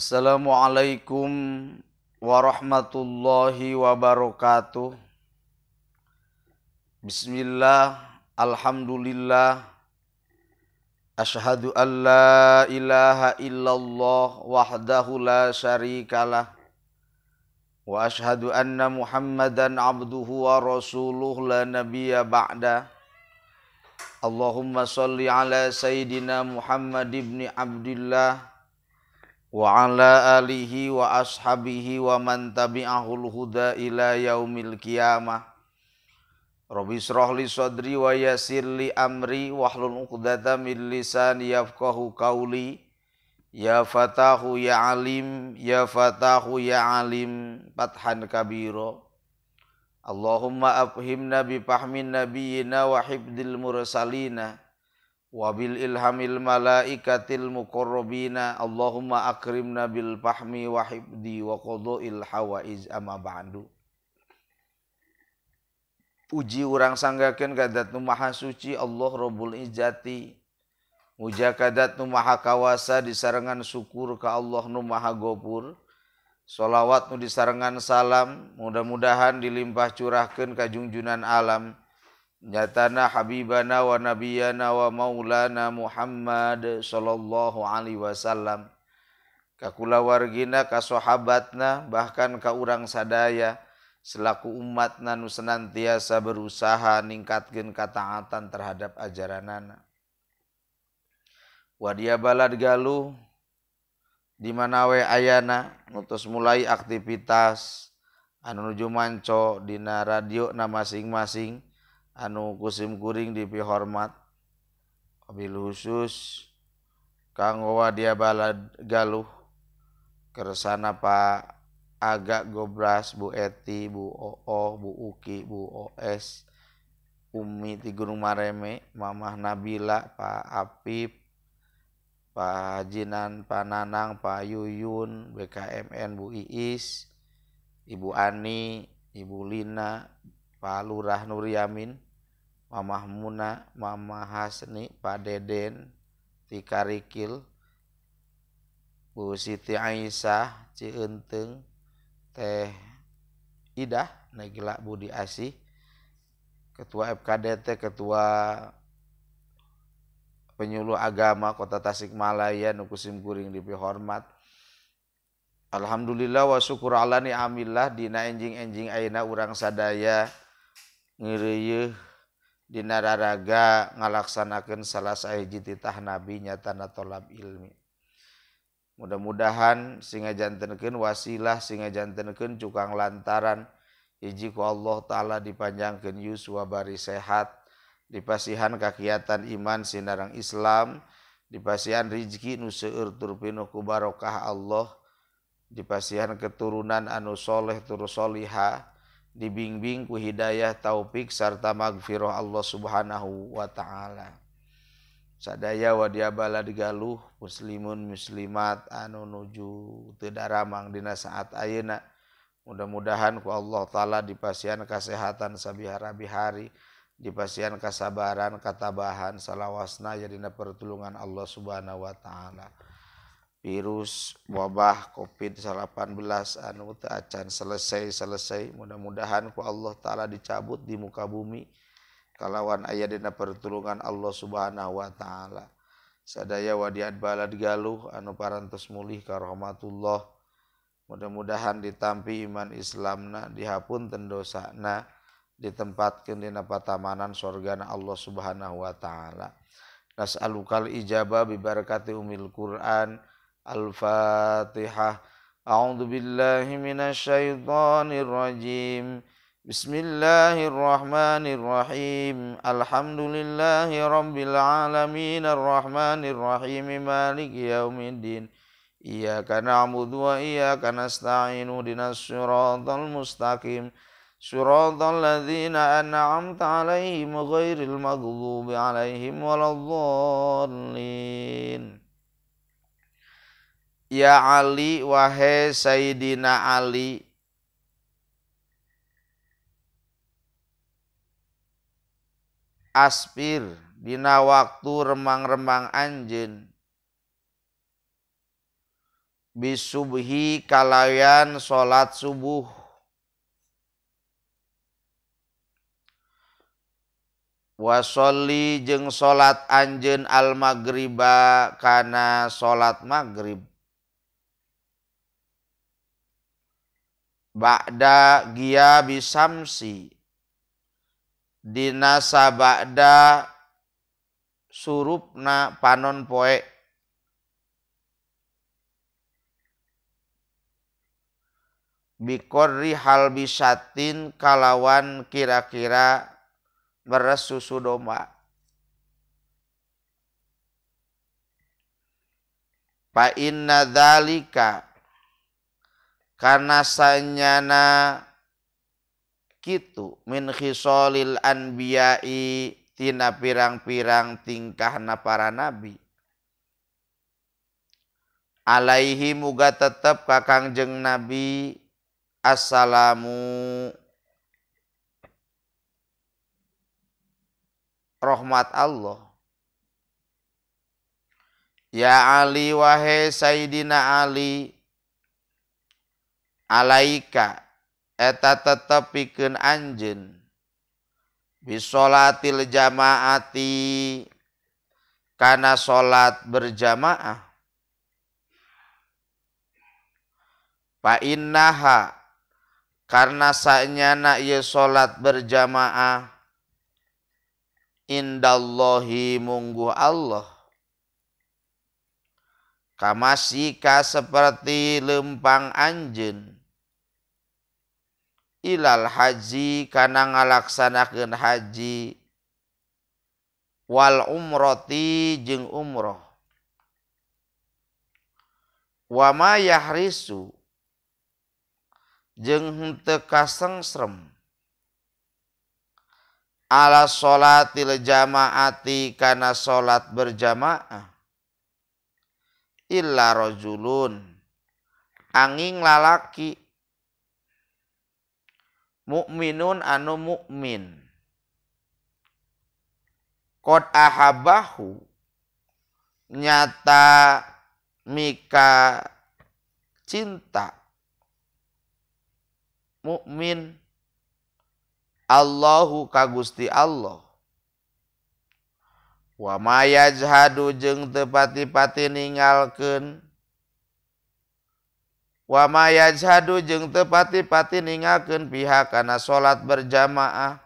Assalamualaikum warahmatullahi wabarakatuh. Bismillah, alhamdulillah, asyhadu an la ilaha illallah wahdahu la syarikalah, wa asyhadu anna Muhammadan abduhu wa rasuluh la nabiyya ba'da. Allahumma sholli ala sayyidina Muhammad ibn Abdillah wa ala alihi wa ashabihi wa man tabi'ahul huda ila yaumil qiyamah. Rabbi shrah li sadri wa yassir li amri wahlul 'uqdatam min lisani yafqahu qawli. Ya fatahu ya alim, ya fatahu ya alim, fathan kabira. Allahumma afhimna bi fahmin nabiyyina wa hibdil mursalina wabil ilhamil malaikatil muqarrabina. Allahumma akrimna bil fahmi wa hibdi wa qada'il hawaiz amma ba'du. Puji urang sanggakeun ka Zat nu Maha Suci Allah Rabbul Izzati. Muja ka Zat nu Maha Kawasa disarengan syukur ka Allah nu Maha Ghafur. Sholawat nu disarengan salam mudah-mudahan dilimpah curahkeun ka junjunan alam nyatana habibana wa nabiyana wa maulana Muhammad sallallahu alaihi wasallam, ka kulawargina, ka sahabatna, bahkan ka urang sadaya selaku umatna nu senantiasa berusaha ningkatkeun kataatan terhadap ajaranana. Wadia balad galuh di mana we ayana nutus mulai aktivitas anu nuju manco dina radio na masing-masing anu kusim kuring dipihormat. Wabil khusus kanggo wadia balad galuh kersana Pak Aga Gobras, Bu Eti, Bu Oo, Bu Uki, Bu Os, Umi ti Gunung Mareme, Mamah Nabila, Pak Apip, Pak Hajinan, Pak Nanang, Pak Yuyun, BKMN, Bu Iis, Ibu Ani, Ibu Lina, Pak Lurah Nur Yamin, Mamah Muna, Mamah Hasni, Pak Deden, Tika Rikil, Bu Siti Aisyah, Cienteng, Teh Idah, Negila Budi Asih, Ketua FKDT, Ketua Penyuluh Agama Kota Tasikmalaya nu kusim kuring dipihormat. Alhamdulillah wa syukur ala ni'amillah dina enjing-enjing ayeuna urang sadaya ngeureuyeuh dina raraga ngalaksanakeun salah sahiji titah nabi nyatana tholab ilmi. Mudah-mudahan singa jantenkeun wasilah, singa jantenkeun cukang lantaran hiji ku Allah Ta'ala dipanjangkeun yuswa bari sehat, dipasihan kakiatan iman sinarang Islam, dipasihan rizki nu seueur tur pinuh ku barokah Allah, dipasihan keturunan anu soleh tur soliha, dibimbing ku hidayah taufik sarta magfirah Allah Subhanahu wa Ta'ala. Sadaya wadia balad galuh muslimun muslimat anu nuju teu daramang dina saat ayeuna, mudah-mudahan ku Allah Ta'ala dipasihan kesehatan sabihara-bihari, dipasihan kasabaran katabahan salawasna dina pertulungan Allah Subhanahu wa Ta'ala. Virus wabah COVID-19 anu teu acan selesai, mudah-mudahan ku Allah Ta'ala dicabut di muka bumi kalawan aya dina pertulungan Allah Subhanahu wa Ta'ala. Sadaya wadiat balad galuh anu parantos mulih ka rahmatullah, mudah-mudahan ditampi iman Islamna, dihapunten dosana, ditempatkeun dina patamanan surgana Allah Subhanahu wa Ta'ala. Nas'alukal ijabah bi barakati umil Qur'an. Al-Fatihah. A'udzu billahi minasyaitonir rajim. Bismillahirrahmanirrahim. Alhamdulillahi rabbil alamin arrahmanir rahim maliki yaumiddin. Iyyaka na'budu wa iyyaka nasta'in ihdinas siratal mustaqim. Siratal ladzina an'amta 'alaihim ghairil maghdubi 'alaihim waladdallin. Ya Ali, wahai Sayyidina Ali, aspir dina waktu remang-remang anjeun bisubhi kalayan salat subuh wasolli jeung salat anjeun al maghriba kana salat maghrib ba'da giyabi samsi dina sabada surupna panon poe biqorri hal bisatin kalawan kira-kira beres susu domba. Fa inna dzalika karena sanyana kitu min khisalil anbiya'i tina pirang-pirang tingkahna para nabi. Alaihi muga tetep ka Kangjeng Nabi assalamu rahmat Allah. Ya Ali wahai Sayyidina Ali alaika eta tetep pikeun anjeun bisolatil jamaati kana salat berjamaah fa innaha karena sanyana ieu salat berjamaah indallahi mungguh Allah kamasika seperti lempang anjeun ilal haji kana ngalaksanakeun haji wal umrati jeung umroh wa ma yahrisu jeung henteu kasengsrem ala sholatil jamaati kana salat berjamaah illa rajulun angin lalaki mukminun anu mukmin qad ahabahu nyata mika cinta mukmin Allahu ka Gusti Allah wa ma yajhadu jeung teu pati-pati ningalkeun wa ma yajhadu jeung teu pati-pati ningalkeun pihak kana salat berjamaah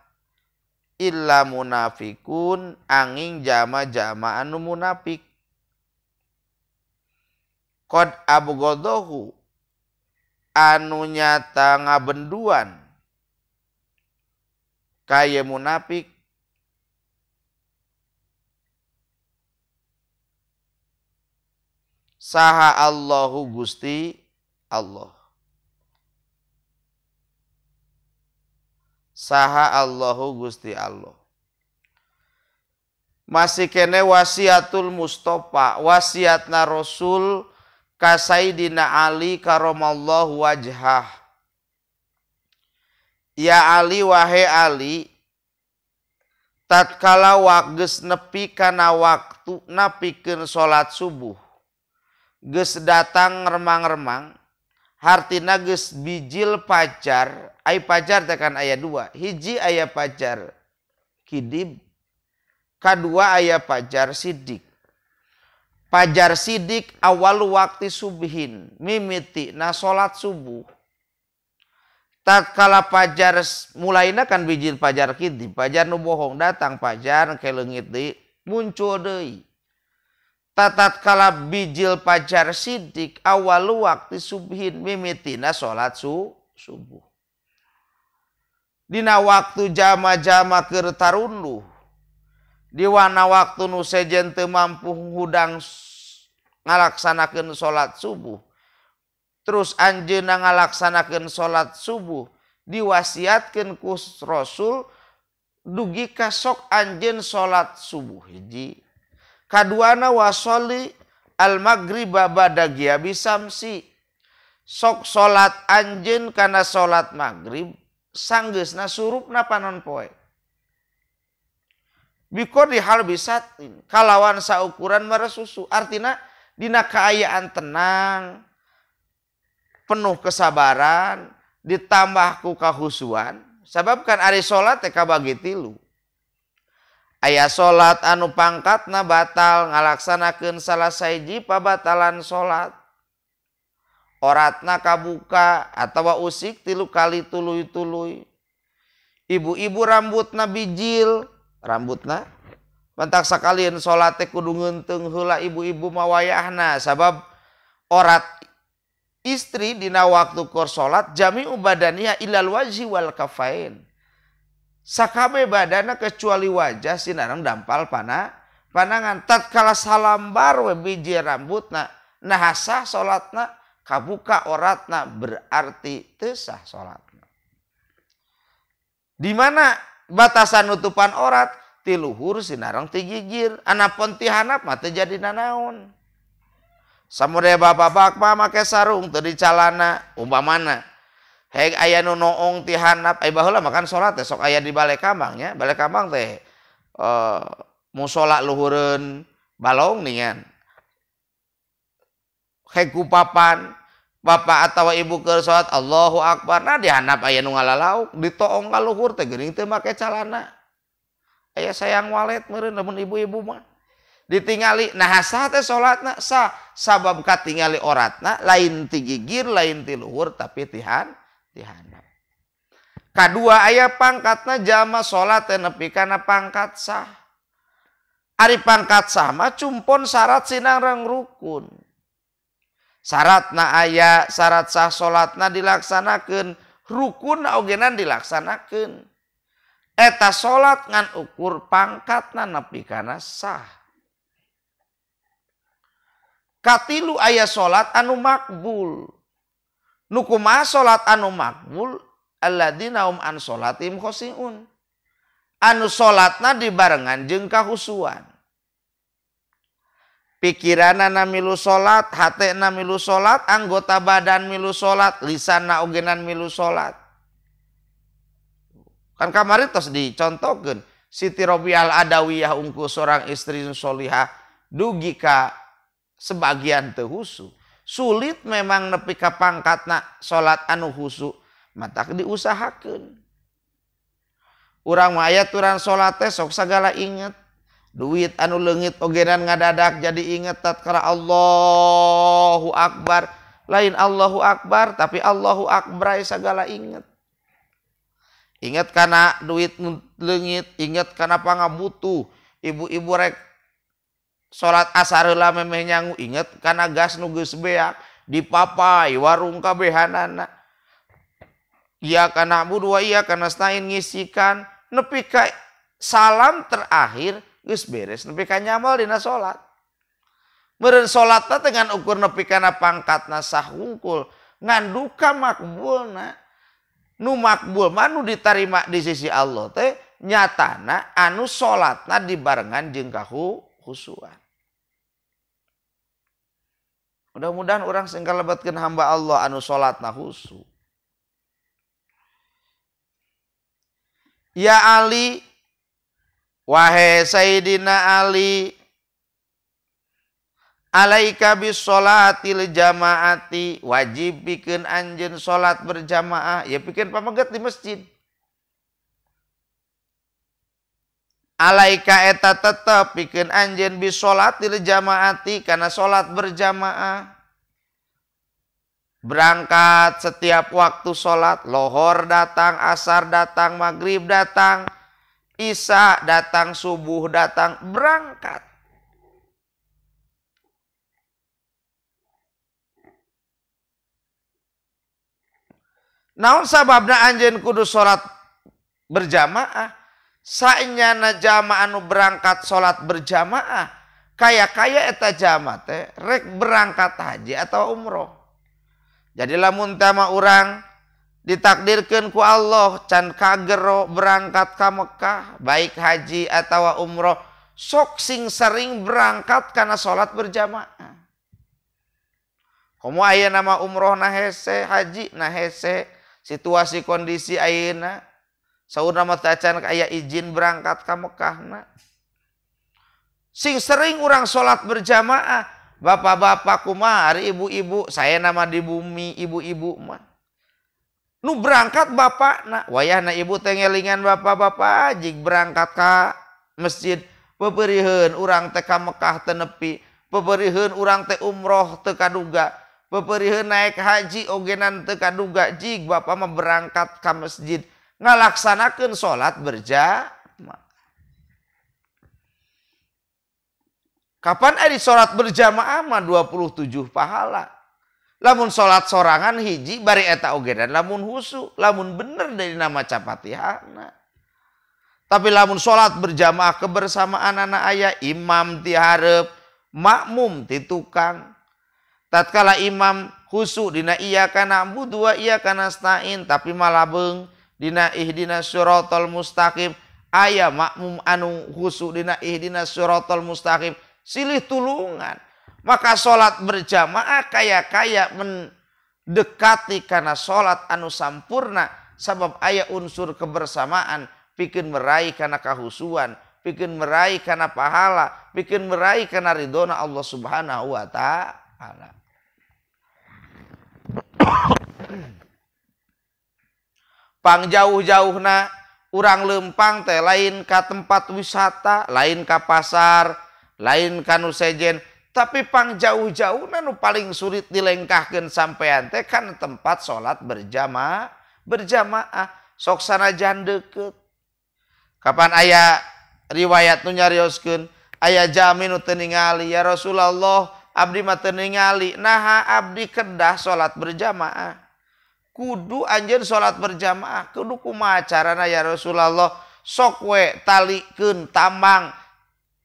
illa munafikun angin jama-jama anu munafik qad abghadahu anu nyata ngabenduan kaya munafik saha Allahu Gusti Allah saha Allahu Gusti Allah masih kene wasiatul Mustafa wasiatna Rasul ka Sayyidina Ali karamallahu wajhah. Ya Ali wahai Ali tatkala geus nepi kana waktu napikeun salat subuh geus datang remang-remang hartina geus bijil pajar ai pajar teh kan aya dua hiji aya pajar kidib kadua aya pajar sidik. Pajar sidik awal waktu subhin mimiti na salat subuh. Tatkala pajar mulaina kan bijil pajar kidib, pajar nu bohong datang pajar ke leungit deui muncul deui. Tatkala bijil pajar sidik awal waktu subhin mimiti na salat subuh. Dina waktu jama-jama keur tarunduh di wana waktu nu sejen teu mampu hudang ngalaksanakeun salat subuh terus anjeunna ngalaksanakeun salat subuh diwasiatkeun ku Rasul dugi ka sok anjeun salat subuh hiji kaduana wasolli al maghriba ba'da ghiyabi samsi sok salat anjeun kana salat maghrib sanggeusna surupna panon poe bikor di hal bisatin kalawan saukuran meresusu artina dina kaayaan tenang penuh kesabaran ditambah ku kahusuan sababkan ari salat teh kabagi tilu. Aya salat anu pangkatna batal ngalaksanakeun salah sahiji pabatalan salat. Oratna kabuka atawa usik 3 kali tuluy-tuluy. Ibu-ibu rambutna bijil, rambutna mantak sakalian salat teh kudu ngeunteung heula ibu-ibu mawayahna sabab orat istri dina waktu keur salat jami'u badaniha ilal wajhi wal kafain. Sakabe badana kecuali wajah sinareng dampal panangan. Tatkala salambar we biji rambutna nah sah salatna, kabuka oratna berarti teu sah salatna. Di mana batasan nutupan orat ti luhur sinareng ti gigir, anapun ti handap mah teu jadi nanaon. Samude bapak-bapak make sarung teu dicalana umpamana heg aya nu noong ti handap ai baheula makan salat teh sok aya di balai kambang nya. Balai kambang teh musola luhureun balong ningan. Heg ku papan bapak atawa ibu keur salat Allahu Akbar nah di handap aya nu ngalalauk ditoong ka luhur teh geuning teu make calana. Aya sayang walet meureun lamun ibu-ibu mah. Ditingali nah sah teh salatna sah sabab katingali oratna lain ti gigir lain ti luhur tapi ti handap. Kadua aya pangkatna jalma salat teh nepi kana pangkat sah. Ari pangkat sah mah cumpon syarat sinareng rukun. Syaratna aya, syarat sah salatna dilaksanakeun, rukun ogenan dilaksanakeun. Eta salat ngan ukur pangkatna nepi kana sah. Katilu aya salat anu makbul. Nu kumaha salat anu makbul alladzina hum an sholatim khoshi'un. Anu salatna dibarengan jeung kahusuan. Pikiranna milu salat, hatena milu salat, anggota badan milu salat, lisanna ogenan milu salat. Kan kamari tos dicontohkeun Siti Robial Adawiyah unggul seorang istri solihah dugi ka sebagian teu husu. Sulit memang nepi ka pangkatna salat anu husu matak diusahakeun. Urang mah aya aturan salat teh sok sagala inget. Duit anu leungit ogenan ngadadak jadi inget tatkala Allahu Akbar. Lain Allahu Akbar tapi Allahu Akbar sagala inget. Inget kana duit leungit, inget kana pangabutuh. Ibu-ibu rek salat asar heula memeh nyangu inget kana gas nu geus beak dipapai warung kabehanana. Iya kana budu wa iya kana stain ngisikan nepi ka salam terakhir geus beres nepi ka nyamal dina salat. Meureun salatna teh ngan ukur nepi kana pangkatna sah hungkul ngan duka makbulna. Nu makbul mah nu ditarima di sisi Allah teh nyatana anu salatna dibarengan jeung kahusuan. Mudah-mudahan orang sing kalebatkeun hamba Allah anu salatna husu. Ya Ali, wahai Sayyidina Ali, alaika bis sholatil jamaati, wajib pikeun anjeun salat berjamaah, ya pikeun pameget di masjid. Alaika eta tetep pikeun anjeun bis sholatil jamaati kana salat berjamaah. Berangkat setiap waktu salat, lohor datang, asar datang, maghrib datang, isya datang, subuh datang, berangkat. Naon sababna anjeun kudu salat berjamaah? Saenyana jamaah anu berangkat salat berjamaah, kaya-kaya eta jamaah teh rek berangkat haji atau umroh. Jadi lamun tama urang ditakdirkeun ku Allah can kagero berangkat ka Mekah, baik haji atau umroh, sok sing sering berangkat kana salat berjamaah. Komo aya nama umroh na hese, haji na hese, situasi kondisi ayeuna saurna mah teu acan aya izin berangkat ka Mekahna. Sing sering urang salat berjamaah bapak-bapak kumaha ari ibu-ibu, saya nama di bumi ibu-ibu mah. Nu berangkat bapakna, wayahna ibu teh ngelingan bapak-bapak jig berangkat ka masjid, peperieun urang teh ka Mekah teu nepi, peperieun urang teh umroh teu kaduga, peperieun naik haji ogenan teu kaduga, jig bapak mah berangkat ka masjid ngalaksanakeun salat berjamaah. Kapan adi sholat berjamaah mah 27 pahala. Lamun sholat sorangan hiji bari eta ogedan lamun husu, lamun bener dari nama capatihana. Tapi lamun sholat berjamaah kebersamaan anak ayah, imam ti hareup, makmum ti tukang. Tatkala imam husu dina iya kana na'budu wa iya kana nasta'in, tapi malabeung dina ihdinas siratal mustaqim, aya makmum anu husu dina ihdinas siratal mustaqim, silih tulungan. Maka sholat berjamaah kaya mendekati karena sholat anu sampurna, sabab aya unsur kebersamaan, pikeun meraih karena kahusuan, pikeun meraih karena pahala, pikeun meraih karena ridona Allah Subhanahu wa ta'ala. Pang jauh-jauhna urang lempang teh lain ka tempat wisata, lain ka pasar, lain ka nu sejen, tapi pang jauh-jauhna nu paling sulit dilengkahkeun sampean teh kan tempat salat berjamaah. Sok sanajan deukeut. Kapan aya riwayat nu nyarioskeun aya jami nu teu ningali, ya Rasulullah abdi mah teu ningali, naha abdi kedah salat berjamaah. Kudu anjeun salat berjamaah, kudu kumaha carana ya Rasulullah? Sok we talikeun tambang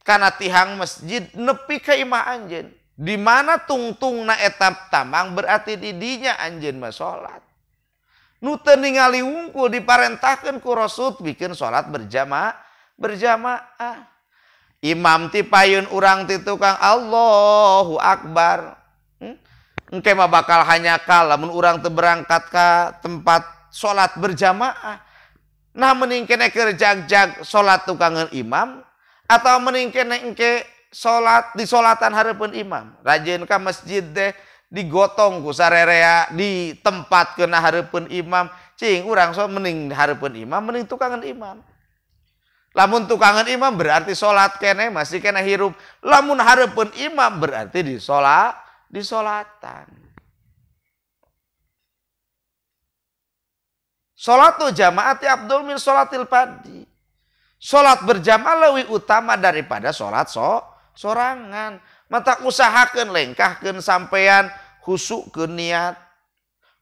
kana tihang masjid nepi ka imah anjeun. Di mana tungtungna eta tambang berarti di dinya anjeun mah salat. Nu teu ningali wungkul diparentahkeun ku Rasul bikin salat berjamaah. Imam ti payun urang ti tukang Allahu Akbar. Engke mah bakal hanyakal lamun urang teu berangkat ka tempat salat berjamaah. Nah mending kene keur jag-jag salat tukangan imam atau mending kene engke salat di salatan hareupeun imam. Rajin ka masjid teh digotong ku sarerea ditempatkeun hareupeun imam. Cing urang so mending hareupeun imam, mending tukangan imam. Lamun tukangan imam berarti salat kene masih kena hirup. Lamun hareupeun imam berarti di solatan. Salatu jamaati afdal min salatil fardhi. Salat berjamaah leuwih utama daripada salat sorangan. Mata usahakeun lengkahkeun sampean khusukkeun niat.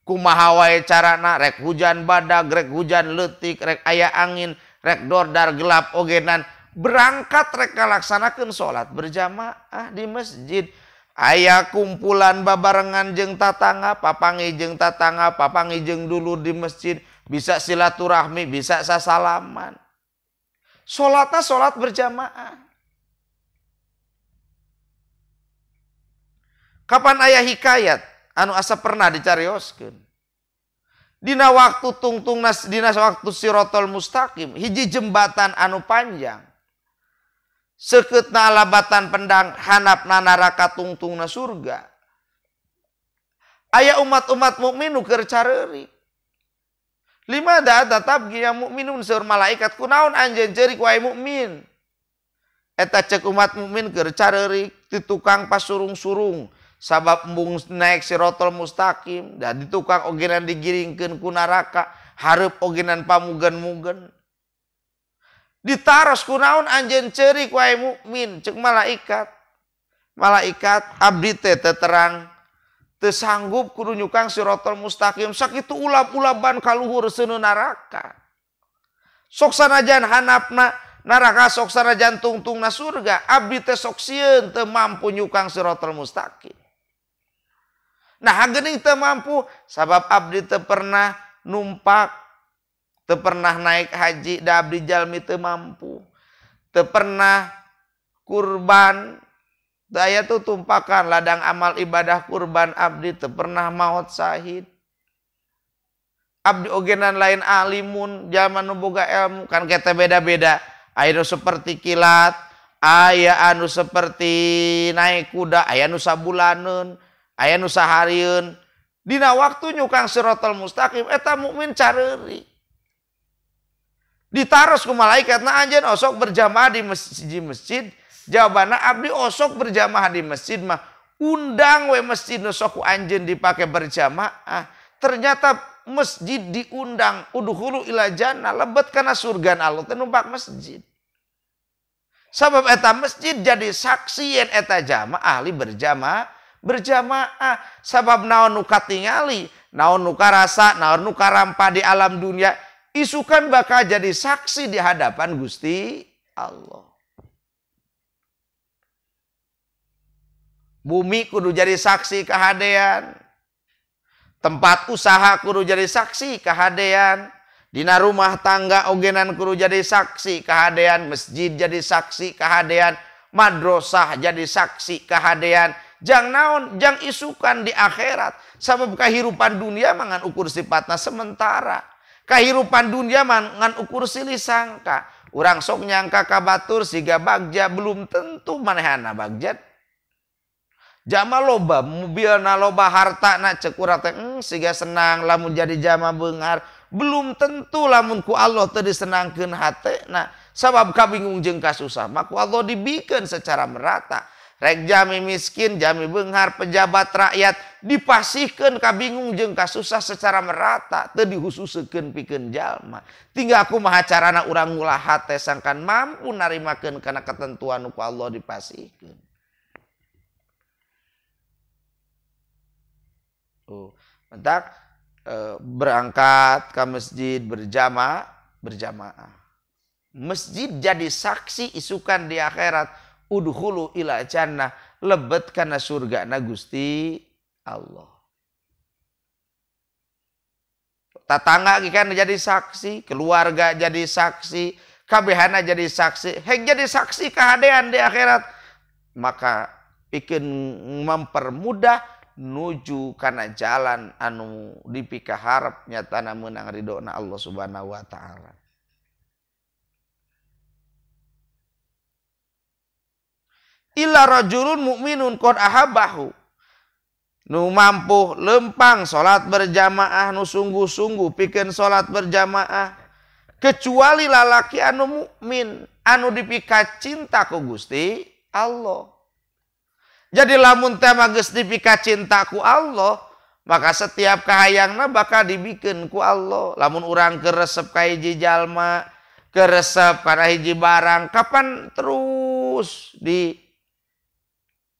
Kumaha wae carana, rek hujan badag, rek hujan leutik, rek aya angin, rek dordar gelap ogenan, berangkat rek ngalaksanakeun salat berjamaah di masjid. Aya kumpulan babarengan jeung tatangga, papangi jeung tatangga, papangi jeung dulur di masjid, bisa silaturahmi, bisa sasalaman. Salatna salat berjamaah. Kapan aya hikayat anu asa pernah dicarioskeun? Dina waktu tungtungna dina waktu siratal mustaqim, hiji jembatan anu panjang. Sekeutna alabatan pendang hanapna neraka tungtungna surga. Aya umat-umat mukmin nu keur careurik. Limada tatabgi ya mukminun seur malaikat kunaon anjeun ceurik wae mukmin. Eta ceuk umat mukmin keur careurik ti tukang pasurung-surung sabab embung naik siratal mustaqim dan di tukang ogenan digiringkeun ku neraka hareup ogenan pamugen-mugen. Ditaros kunaon anjeun ceurik wae mukmin ceuk malaikat. Malaikat abdi teh terang teu sanggup kudu nyukang siratal mustaqim sakitu ulab-ulaban kaluhur seuneu neraka. Sok sanajan hanapna neraka, sok sanajan tungtungna surga, abdi teh sok sieun teu mampu nyukang siratal mustaqim. Nah geuning teu mampu sabab abdi teu pernah numpak, teu pernah naik haji, da abdi jalmi teu mampu. Teu pernah kurban, daya tuh tumpakan ladang amal ibadah kurban abdi teu pernah maot syahid. Abdi ogenan lain alimun, zaman nu boga ilmu kan kita beda-beda. Aya seperti kilat, aya anu seperti naik kuda, aya nu sabulaneun, aya nu saharieun. Dina waktu nyukang siratal mustaqim eta mukmin careuri. Ditaros ku malaikatna anjeun osok berjamaah di masjid. Jawabanna abdi osok berjamaah di masjid mah undang we masjid nu sok ku anjeun dipake berjamaah. Ternyata masjid diundang udkhulu ila jannah, lebet kana surga Allah teh numpak masjid. Sabab eta masjid jadi saksi yen eta jamaah ahli berjamaah. Sabab naon nu katingali, naon nu karasa, naon nu karampa di alam dunia, isukan bakal jadi saksi di hadapan Gusti Allah. Bumi kudu jadi saksi kahadean. Tempat usaha kudu jadi saksi kahadean. Dina rumah tangga ogenan kudu jadi saksi kahadean. Masjid jadi saksi kahadean. Madrasah jadi saksi kahadean. Jang naon, jang isukan di akhirat. Sabab kehidupan dunia mangan ukur sifatna sementara. Kehidupan dunia mangan ukur silih sangka. Urang sok nyangka kabatur siga bagja belum tentu manehana bagja. Jama loba mobilna loba hartana cek urang teh siga senang lamun jadi jama beungar. Belum tentu lamun ku Allah teu disenangkeun hatena. Sabab kabingung jeung kasusah mah ku Allah dibikeun secara merata. Rek jami miskin, jami beunghar, pejabat rakyat dipasihkeun kabingung jeung kasusah secara merata, teu dihususkeun pikeun jalma. Tinggal kumaha carana urang ngulah hate sangkan mampu narimakeun kana ketentuan ku Allah dipasihkeun. Mentak berangkat ke masjid berjamaah. Masjid jadi saksi isukan di akhirat. Udkhulu ila jannah, lebet kana surga na Gusti Allah. Tatangga kan jadi saksi, keluarga jadi saksi, kabehana jadi saksi, hek jadi saksi kahadean di akhirat. Maka pikeun mempermudah nuju kana jalan anu dipikaharep nyatana meunang ridona Allah Subhanahu wa taala. Illa rajulun mu'minun qad ahabbahu. Nu mampu lempang salat berjamaah nu sungguh-sungguh pikeun salat berjamaah kecuali lalaki anu mukmin anu dipika cinta ku Gusti Allah. Jadi lamun teh mah geus dipika cinta ku Allah, maka setiap kahayangna bakal dibikeun ku Allah. Lamun urang keresep ka hiji jalma, keresep kana hiji barang, kapan terus di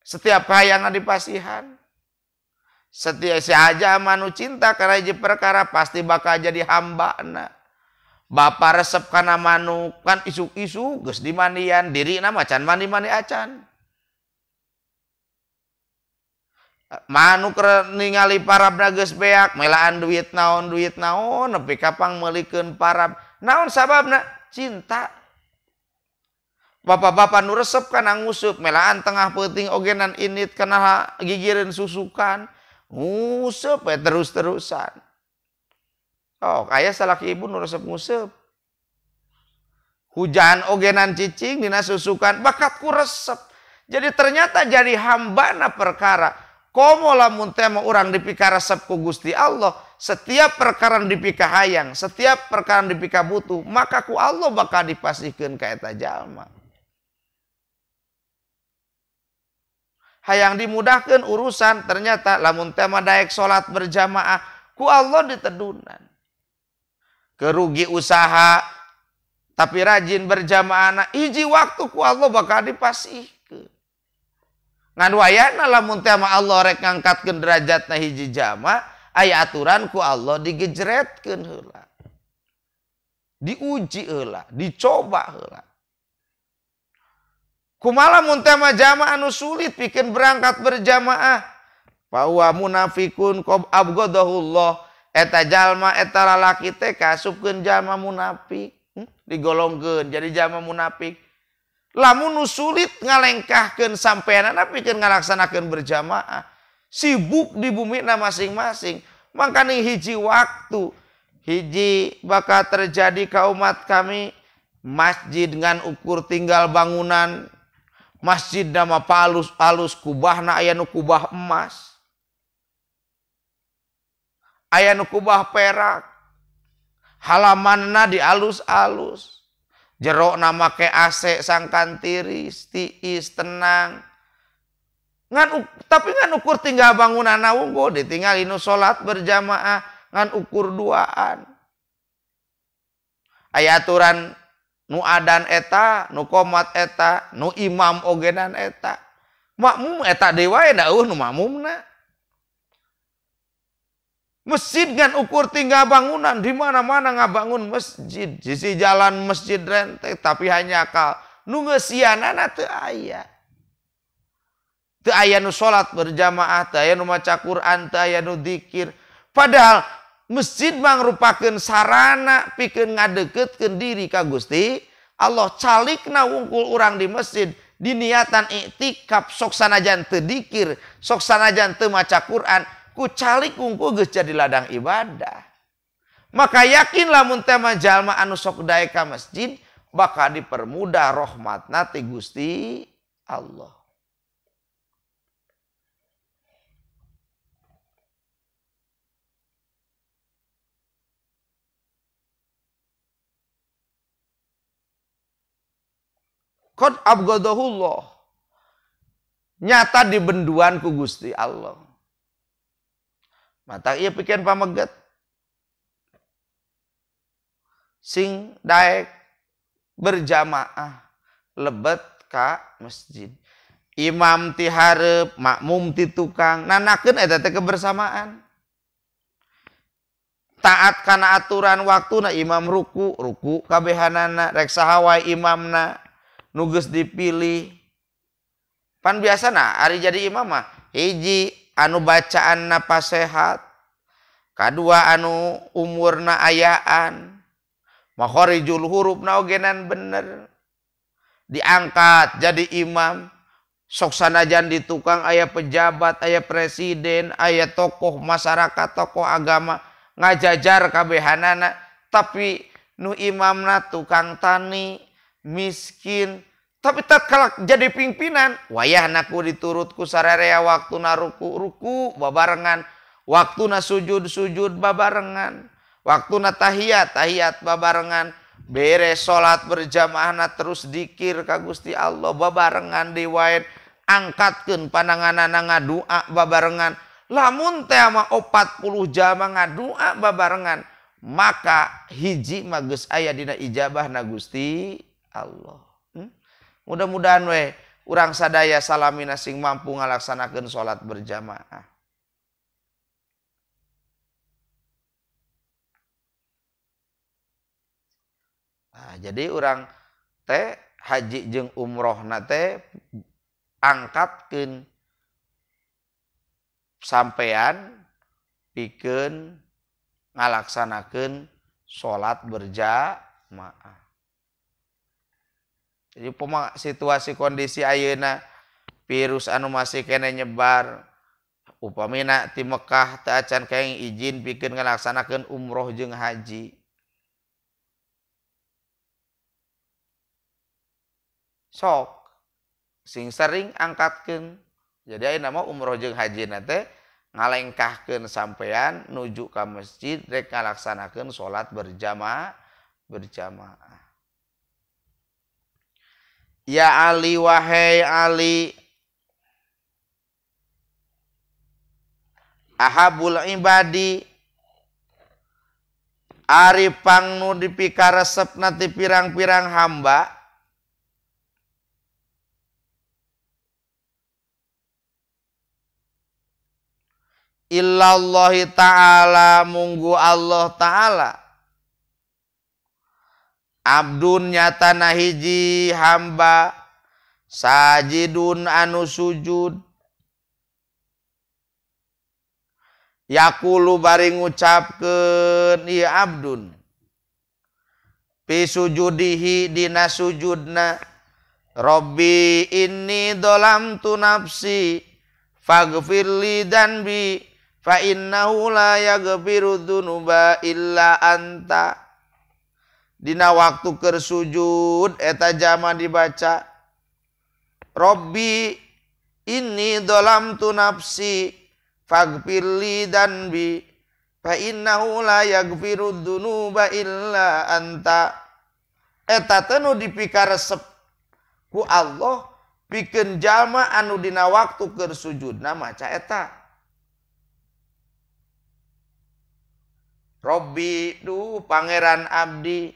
setiap kahayangna dipasihan. Setiap si aja manu cinta karena hiji perkara pasti bakal jadi hambana. Bapa resep kana manu kan isuk-isuk geus dimandian, dirina macan mandi-mandi acan. Manu ningali parabna geus beak, melaan duit naon nepi kapang meulikeun parab. Naon sababna? Cinta. Bapak-bapak nu resep kana ngusup, melaan tengah peuting ogenan init kana gigireun susukan. Ngusup terus-terusan. Oh, aya salaki ibu nu resep ngusup. Hujan ogenan cicing dina susukan, bakat ku resep. Jadi ternyata jadi hambana perkara. Komo lamun teh urang dipika resep ku Gusti Allah, setiap perkara dipika hayang, setiap perkara dipika butuh, maka ku Allah bakal dipasihkeun ka eta jalma. Hayang dimudahkeun urusan, ternyata lamun teh daek salat berjamaah, ku Allah ditedunan. Kerugi usaha tapi rajin berjamaah, hiji waktu ku Allah bakal dipasihkeun. Ngan wayana lamun teh Allah rek ngangkatkeun derajatna hiji jama, aya aturan ku Allah digejretkeun heula. Diuji heula, dicoba heula. Kumaha lamun teh jamaah anu sulit pikeun berangkat berjamaah. Fa huwa munafiqun qad abghadahullah. Eta jalma eta lalaki teh kasupkeun jalma munafik, digolongkeun jadi jalma munafik. Lamun nu sulit ngalengkahkeun sampeanana pikeun ngalaksanakeun berjamaah, sibuk di bumina masing-masing. Makanya hiji waktu, hiji bakal terjadi ka umat kami masjid ngan ukur tinggal bangunan Masjid nama palus-palus, kubahna aya nu kubah emas. Aya nu kubah perak. Halamanna dialus-alus. Jero nama ke AC sangkan tiris, tiis, tenang. Tapi ngan ukur tinggal bangunan unggul, ditinggal inu sholat berjamaah, ngan ukur duaan. Aya aturan nu adan eta, nu qomat eta, nu imam ogenan eta. Makmum eta dewa da nu makmumna. Masjid kan ukur tinggal bangunan, di mana-mana ngabangun masjid. Sisi jalan masjid rente, tapi hanya kal nu ngeusianana teu aya. Teu aya nu salat berjamaah, teu aya nu maca Quran, teu aya nu dzikir. Padahal masjid mangrupakeun sarana pikeun ngadeukeutkeun diri ka Gusti Allah. Calikna wungkul urang di masjid diniatan iktikaf, sok sanajan teu dzikir, sok sanajan teu maca Quran, ku calik wungkul geus jadi ladang ibadah. Maka yakin lamun teh jalma anu sok daek ka masjid bakal dipermudah rahmatna ti Gusti Allah. Qad abghadahullah. Nyata dibenduan ku Gusti Allah. Mata ieu pikeun pameget. Sing daek berjamaah lebet ka masjid. Imam ti hareup, makmum ti tukang, nanakeun eta teh kebersamaan. Taat kana aturan waktuna, imam ruku kabehanana, rek saha wae imamna nu geus dipilih. Pan biasana ari jadi imam mah hiji anu bacaanna pasehat, kadua anu umurna ayaan, makhorijul hurufna ogenan bener, diangkat jadi imam. Sok sanajan di tukang aya pejabat, aya presiden, aya tokoh masyarakat, tokoh agama ngajajar kabehanana, tapi nu imamna tukang tani, miskin. Tapi tatkala jadi pimpinan, wayahna ku diturut ku sararea waktuna ruku babarengan, waktuna sujud babarengan, waktuna tahiyat babarengan, beres salat berjamaahna terus dzikir ka Gusti Allah babarengan diwaen, angkatkeun pandanganana ngadua babarengan. Lamun teh mah 40 jama ngadua babarengan, maka hiji mah geus aya dina ijabahna Gusti Allah. Mudah-mudahan we urang sadaya salamina sing mampu ngalaksanakeun salat berjamaah. Nah, jadi urang teh haji jeung umrohna teh angkatkeun sampean pikeun ngalaksanakeun salat berjamaah. Jadi situasi kondisi ayeuna virus anu masih kena nyebar, upamina ti Mekah teu acan kaeng izin pikeun ngalaksanakeun umroh jeung haji. Sok sing sering angkatkeun. Jadi ayeuna mah umroh jeung haji teh ngalengkahkeun sampean nuju ka masjid rek ngalaksanakeun salat berjamaah. Ya Ali, wahai Ali, ahabul ibadi, ari pangnu dipikaresepna ti pirang-pirang hamba, illallahi ta'ala, munggu Allah ta'ala, abdun nyatana hiji hamba, sajidun anu sujud, yakulu bari ngucapkeun ieu abdun, fi sujudihi dina sujudna, Rabbi inni dolamtu nafsi faghfirli dzanbi fa innahu la yaghfiru dzunuba illa anta. Dina waktu keur sujud eta jama dibaca Robbi inni dolamtu nafsi faghfirli danbi fa innahu la yaghfirud dzunuba illa anta. Eta teh nu dipikaresep ku Allah pikeun jalma anu dina waktu keur sujudna maca eta. Robbi duh pangeran abdi,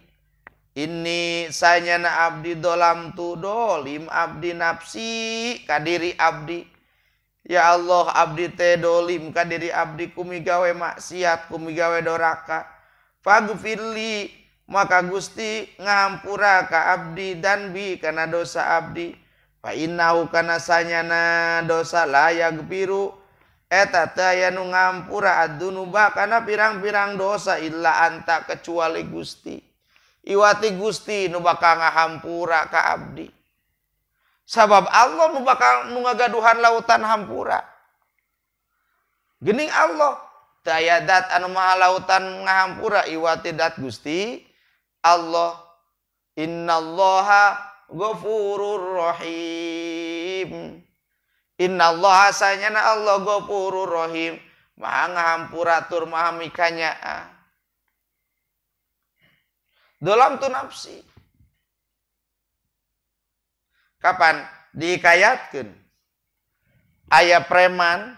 ini sanyana abdi dolam tu dolim abdi nafsi kadiri abdi. Ya Allah abdi teh dolim kadiri abdi kumigawe maksiat kumigawe doraka. Faghfirli maka Gusti ngahampura ka abdi dan bi kana dosa abdi. Fa innahu kana sanyana dosa layak biru eta teh aya nu ngahampura adzunuba kana pirang-pirang dosa illa anta kecuali Gusti. Iwati Gusti nu bakal ngahampura ka abdi. Sabab Allah nu bakal nu ngagaduhan lautan hampura. Geuning Allah teu aya dat anu maha lautan ngahampura iwati dat Gusti Allah. Innallaha ghafurur rahim. Innallaha sanyana Allah ghafurur rahim, maha ngahampura tur maha mikanya. Dolam tu nafsi. Kapan dihikayatkeun? Aya preman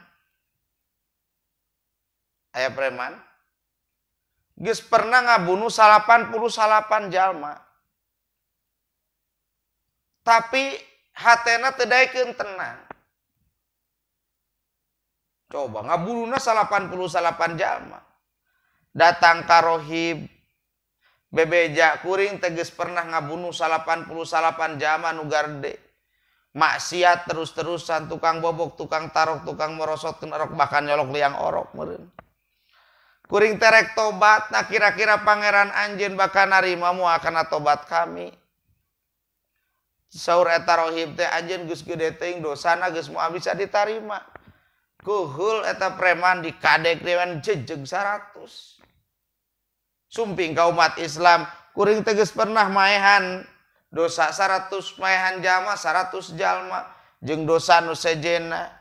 geus pernah ngabunuh 88 jalma. Tapi hatena teu daekeun tenang. Coba ngabunuhna 88 jalma. Datang ka rohib bebeja kuring teges pernah ngabunuh 88 jalma nu garde. Maksiat terus-terusan, tukang bobok, tukang tarok, tukang merosotkeun orok, bahkan nyolok liang orok meureun. Kuring terek tobat, nah kira-kira pangeran anjeun bakal narima moal kana tobat kami. Saur eta rohib teh anjeun geus gede teuing dosana geus moal bisa ditarima. Kuhul eta preman dikadek dewan jejeg 100. Sumping ka umat Islam kuring teges pernah maehan dosa 100 maehan jalma 100 jalma jeung dosa nu sejena.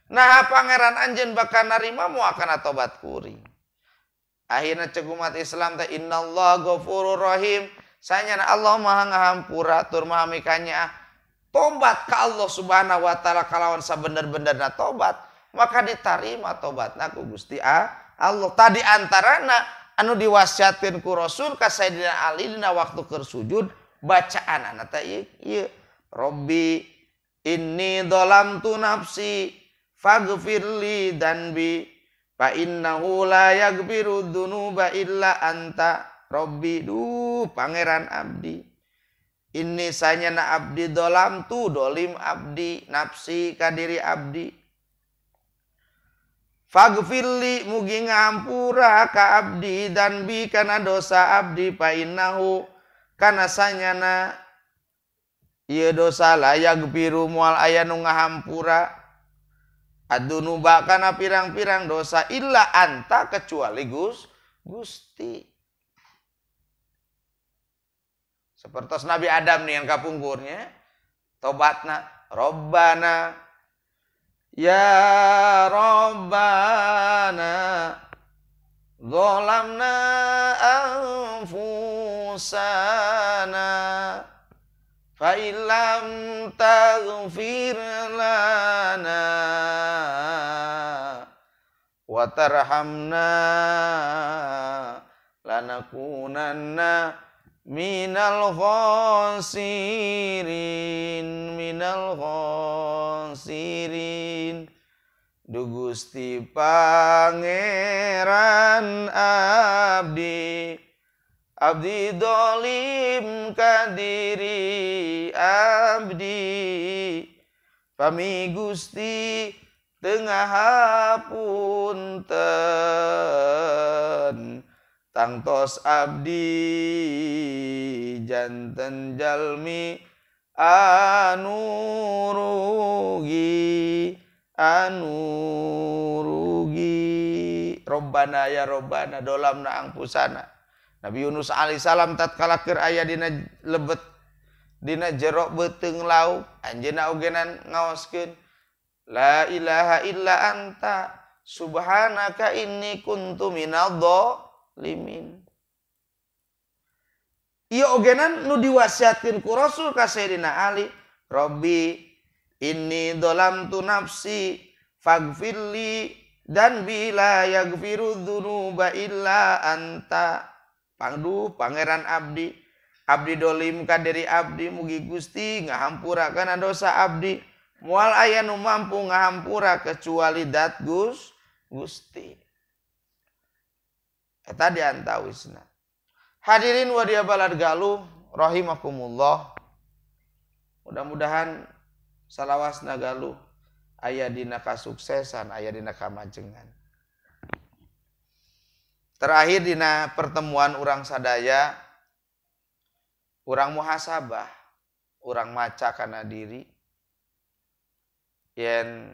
Nah pangeran anjeun bakal narima moal kana tobat kuring. Akhirna ceuk umat Islam teh innallaha ghafurur rahim, sanyana Allah maha ngahampura tur maha mikanya. Tobat ka Allah Subhanahu wa taala kalawan sabener-benerna tobat maka diterima tobatna ku Gusti Allah. Tadi antarana anu diwasiatkeun ku Rasul ka Sayyidina Ali dina waktu keur sujud bacaanna teh ieu Robbi inni dolamtu nafsi faghfirli danbi fa innahu la yaghfiru dzunuba illa anta. Robbi duh pangeran abdi, inni sanyana abdi dolamtu dolim abdi nafsi kadiri abdi. Faghfirli mugi ngahampura ka abdi dan bi kana dosa abdi fa innahu kana sanyana ieu dosa layak biru moal aya nu ngahampura adzunuba kana pirang-pirang dosa illa anta kecuali Gusti. Sepertos Nabi Adam nih yang kapungkurnya tobatna Robbana ya Rabbana zalamna anfusana fa illam taghfir lana wa tarhamna lanakunanna minal khasirin. Du Gusti pangeran abdi dolim kadiri abdi pami Gusti tengah hapunten tangtos abdi janten jalmi anu rugi Robbana ya Robbana dolamna angpusana. Nabi Yunus alaihissalam tatkala keur aya dina lebet dina jero beuteung lauk anjeunna ogenan ngaoskeun la ilaha illa anta subhanaka inni kuntu minadh-dhalimin. Ieu ogenan nu diwasiatkeun ku Rasul ka Sayyidina Ali, Rabbi inni dzalamtu nafsi faghfirli dan bila yaghfiru dzunuba illa anta. Pangduh pangeran abdi, abdi dolim ka diri abdi, mugi Gusti ngahampurakeun dosa abdi. Moal aya nu mampu ngahampura kecuali dat Gusti. Eta diantawisna. Hadirin wa dia balad galuh rahimakumullah. Mudah-mudahan salawasna galuh aya dina kasuksesan, aya dina kamajengan. Terakhir dina pertemuan urang sadaya, urang muhasabah, urang maca kana diri yen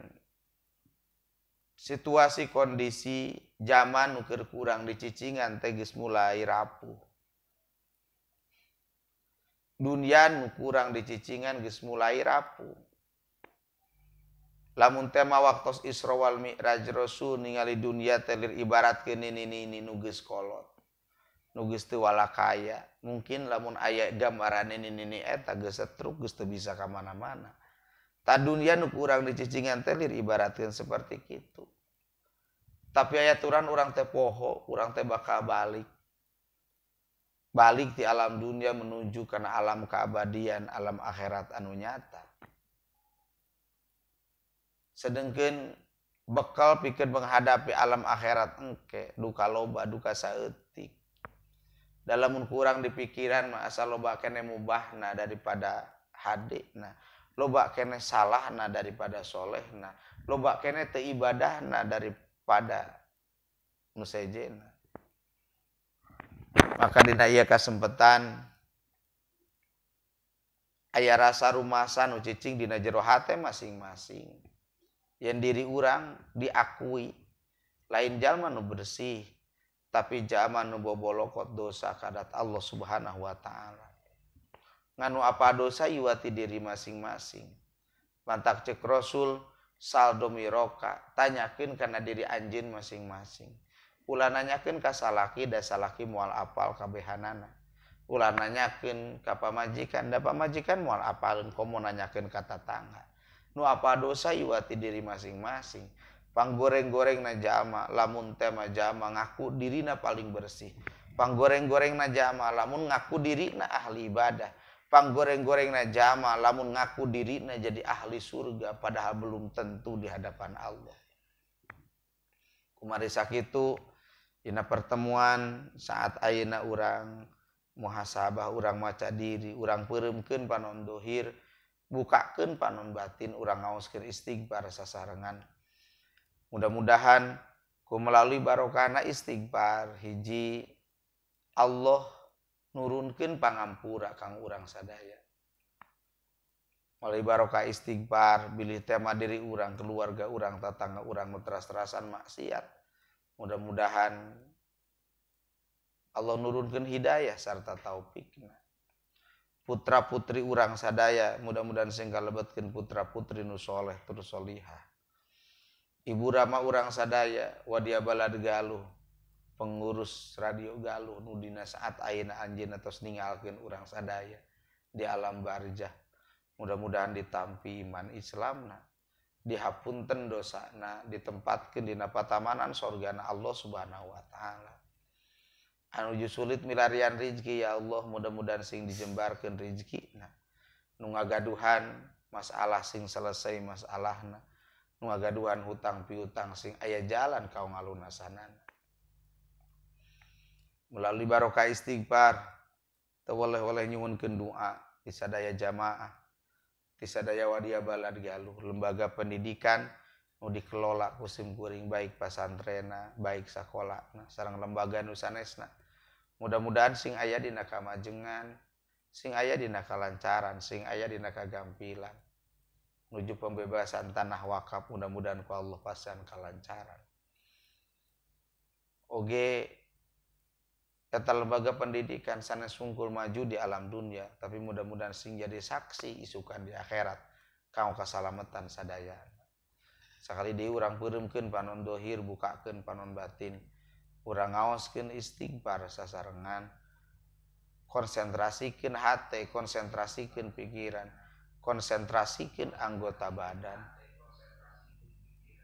situasi kondisi zaman nu keur kurang dicicingan teh geus mulai rapuh. Dunia nu kurang dicicingan geus mulai rapuh. Lamun tema waktos Isra wal Mi'raj Rasul ningali dunia teh ibaratkeun ini nu geus kolot. Nu geus teu walakaya. Mungkin lamun aya gambaran ini eta geus setruk geus teu bisa ka mana-mana. Ta dunia nu kurang dicicingan teh ibaratkeun seperti kitu. Tapi aya aturan urang teh poho, urang teh bakal balik. Balik di alam dunia menuju kana alam keabadian, alam akhirat anu nyata. Sedengkeun bekal pikeun menghadapi alam akhirat engke duka loba duka saeutik. Dalam kurang di pikiran mah asal loba kene mubahna daripada hadena. Loba kene salahna daripada solehna, loba kene teu ibadahna daripada nu sejena. Maka dina ieu kasempatan aya rasa rumasa nu cicing dina jero hate masing-masing. Yen diri urang diakui lain jalma nu bersih, tapi jalma nu bobolokot dosa kadat Allah Subhanahu wa taala. Nganu apa dosa iwati diri masing-masing. Mantak cek Rasul saldo miroka, tanyakeun kana diri anjeun masing-masing. Ulah nanyakeun ka salaki da salaki moal apal kabehanana. Ulah nanyakeun ka pamajikan da pamajikan moal apalkeun komo nanyakeun ka tatangga. Nu apa dosa iwati diri masing-masing. Panggoreng-gorengna jalma lamun teh mah jalma ngaku dirina paling bersih. Panggoreng-gorengna jalma lamun ngaku dirina ahli ibadah. Panggoreng-gorengna jama lamun ngaku dirina jadi ahli surga padahal belum tentu di hadapan Allah. Kumari sakitu dina pertemuan saat ayeuna urang muhasabah, urang maca diri, urang peureumkeun panon dohir, bukakeun panon batin, urang ngaoskeun istighfar sasarengan. Mudah-mudahan ku melalui barokahna istighfar hiji Allah nurunkeun pangampura kang urang sadaya. Melalui barokah istighfar bilih tema diri urang, keluarga urang, tetangga urang nu teras-terasan maksiat. Mudah-mudahan Allah nurunkeun hidayah sarta taufikna. Putra-putri urang sadaya mudah-mudahan sing kalebetkeun putra-putri nu soleh tur solihah. Ibu rama urang sadaya wadia balad galuh pengurus radio Galuh nu dina saat ayeuna anjeunna tos ningalkeun urang sadaya di alam barzah. Mudah-mudahan ditampi iman Islamna, dihapunten dosana, ditempatkeun dina patamanan sorgana Allah Subhanahu wa taala. Anu sulit milarian rezeki ya Allah, mudah-mudahan sing dijembarkeun rezekina. Nu ngagaduhan masalah sing selesai masalahna, nu ngagaduhan hutang piutang sing aya jalan kau ngalunasanana. Melalui barokah istighfar teu woleh-woleh nyuwunkeun doa di sadaya jamaah, di sadaya wadia balad Galuh, lembaga pendidikan nu dikelola ku simkuring baik pasantrena, baik sakolana sareng lembaga nu sanesna. Mudah-mudahan sing aya dina kamajengan, sing aya dina kalancaran, sing aya dina kagampilan. Nuju pembebasan tanah wakaf mudah-mudahan ku Allah pasan kalancaran. Oge eta lembaga pendidikan sanes sungkul maju di alam dunia, tapi mudah-mudahan sing jadi saksi isukan di akhirat kau kasalamatan sadaya. Sakali deui urang peureumkeun panon dohir, bukakeun panon batin, urang ngaoskeun istighfar sasarengan, konsentrasikeun hate, konsentrasikeun pikiran, konsentrasikeun anggota badan.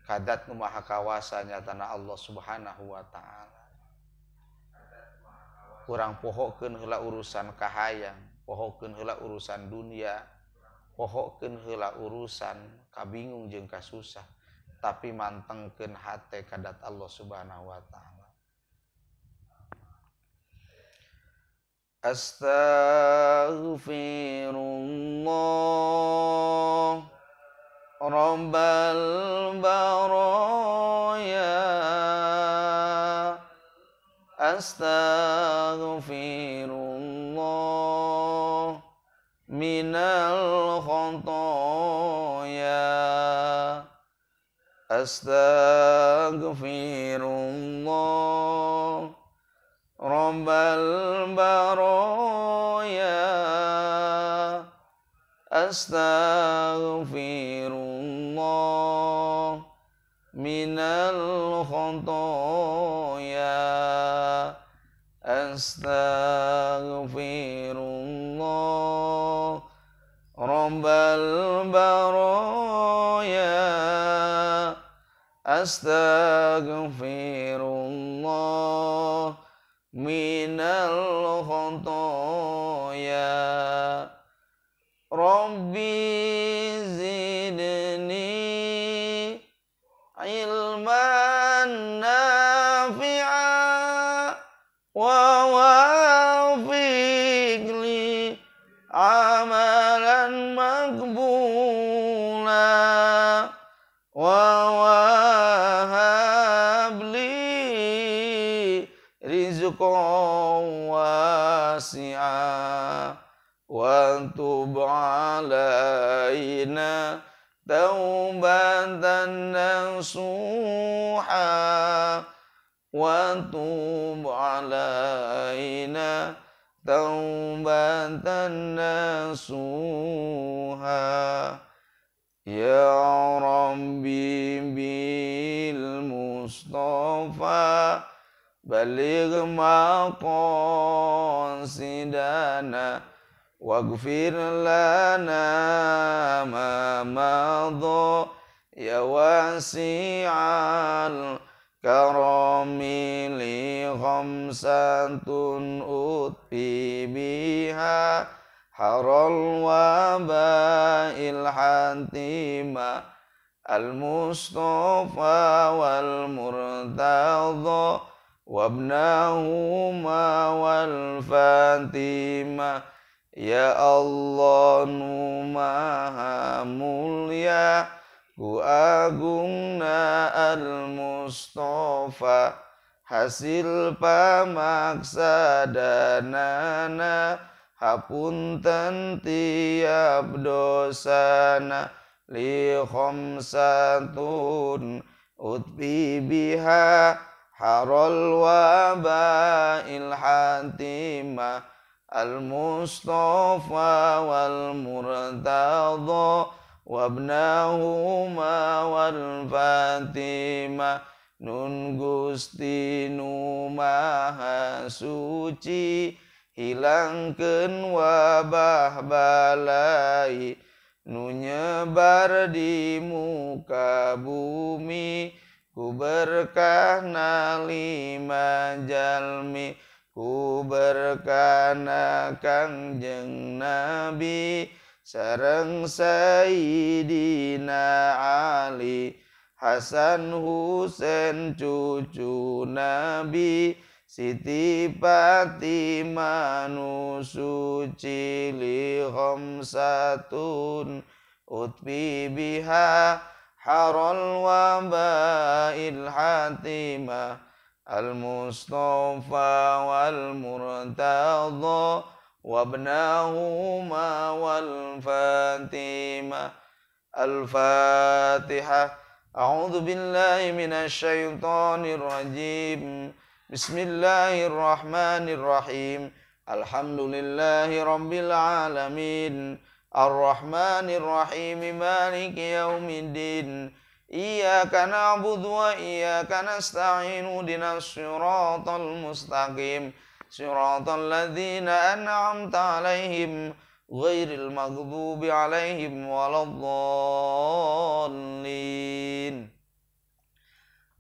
Kadat nu maha kawasa nyatana Allah Subhanahu wa taala. Urang pohokeun heula urusan kahayang, pohokeun heula urusan dunia, pohokeun heula urusan kabingung jeung kasusah, tapi mantengkeun hate kadat Allah Subhanahu wa taala. Astaghfirullah Rabbal baraya, astaghfirullah minal khotoya, astaghfirullah Rabbal baraya, astaghfirullah minal khotoya, astaghfirullah Rabbal baraya, astaghfirullah minal khotoya, Rabbi zidni ilman nafi'a wa wafiqli amalan makbula wa wahabli rizqan wasi'a wa tub alaina taubatan nasuha wa tub alaina taubatan nasuha ya Rabbi bil Mustafa baligh maqasidana waghfir lana ma madha ya wasi'al karami li khamsatun utbi biha haral wabail hatima al mustafa wal murtadha wabnahuma wal fatima. Ya Allah nu maha mulia, ku agungna al mustafa, hasil pamaksadanana, hapunten tiap dosana, li khamsatun utbi biha haral wabail hatima al mustafa wal murtadha wabnahuma wal fatima. Nun Gusti nu maha suci, hilangkeun wabah balai nu nyebar di muka bumi, ku berkahna lima jalmi, ku berkahna Kangjeng Nabi sareng Sayyidina Ali, Hasan Husain cucu Nabi, Siti Fatimah nu suci li khamsatun utbi biha haral wabail hatimah al mustafa wal murtadha wabnahuma wal fatimah. Al-Fatihah. A'udzu billahi minasy syaithanir rajim. Bismillahirrahmanirrahim. Alhamdulillahi rabbil alamin. Ar-Rahmanir-Rahim. Maliki yaumiddin. Iyyaka na'budu wa iyyaka nasta'in. Ihdinas siratal mustaqim. Siratal ladzina an'amta 'alaihim ghairil maghdubi 'alaihim waladdallin.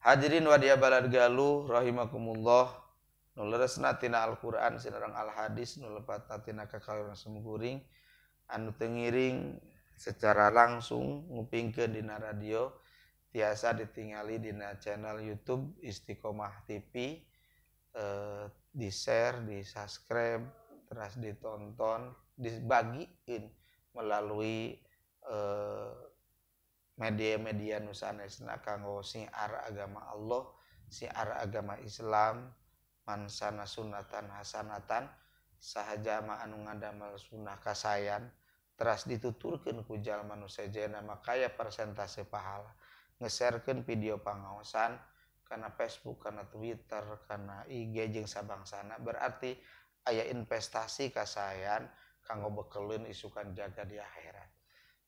Hadirin wadia balad galuh rahimakumullah. Nu leresna tina Al-Qur'an sinareng al-hadis nu lepatna tina kakawin semukuring anu teu ngiring secara langsung ngupingkeun dina radio tiasa ditingali dina channel YouTube Istiqomah TV, di-share, di-subscribe, terus ditonton, dibagiin melalui media-media nu sanesna kanggo siar agama Allah, siar agama Islam, mansana sunatan hasanatan, sahaja ma anu ngadamel sunnah kasayan, teras dituturkeun ku jalma nu sejenna makaya persentase pahala. Nge-sharekeun video pangaosan kana Facebook, kana Twitter, kana IG jeung sabangsana, berarti aya investasi kasayan kanggo bekeleun isukan jaga di akhirat.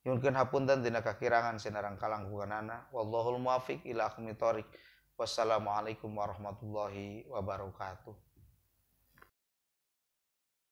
Nyuhunkeun hapunten tina kakirangan sinareng kalangkunganana. Wallahul muwaffiq ila aqwamit thoriq. Wassalamualaikum warahmatullahi wabarakatuh.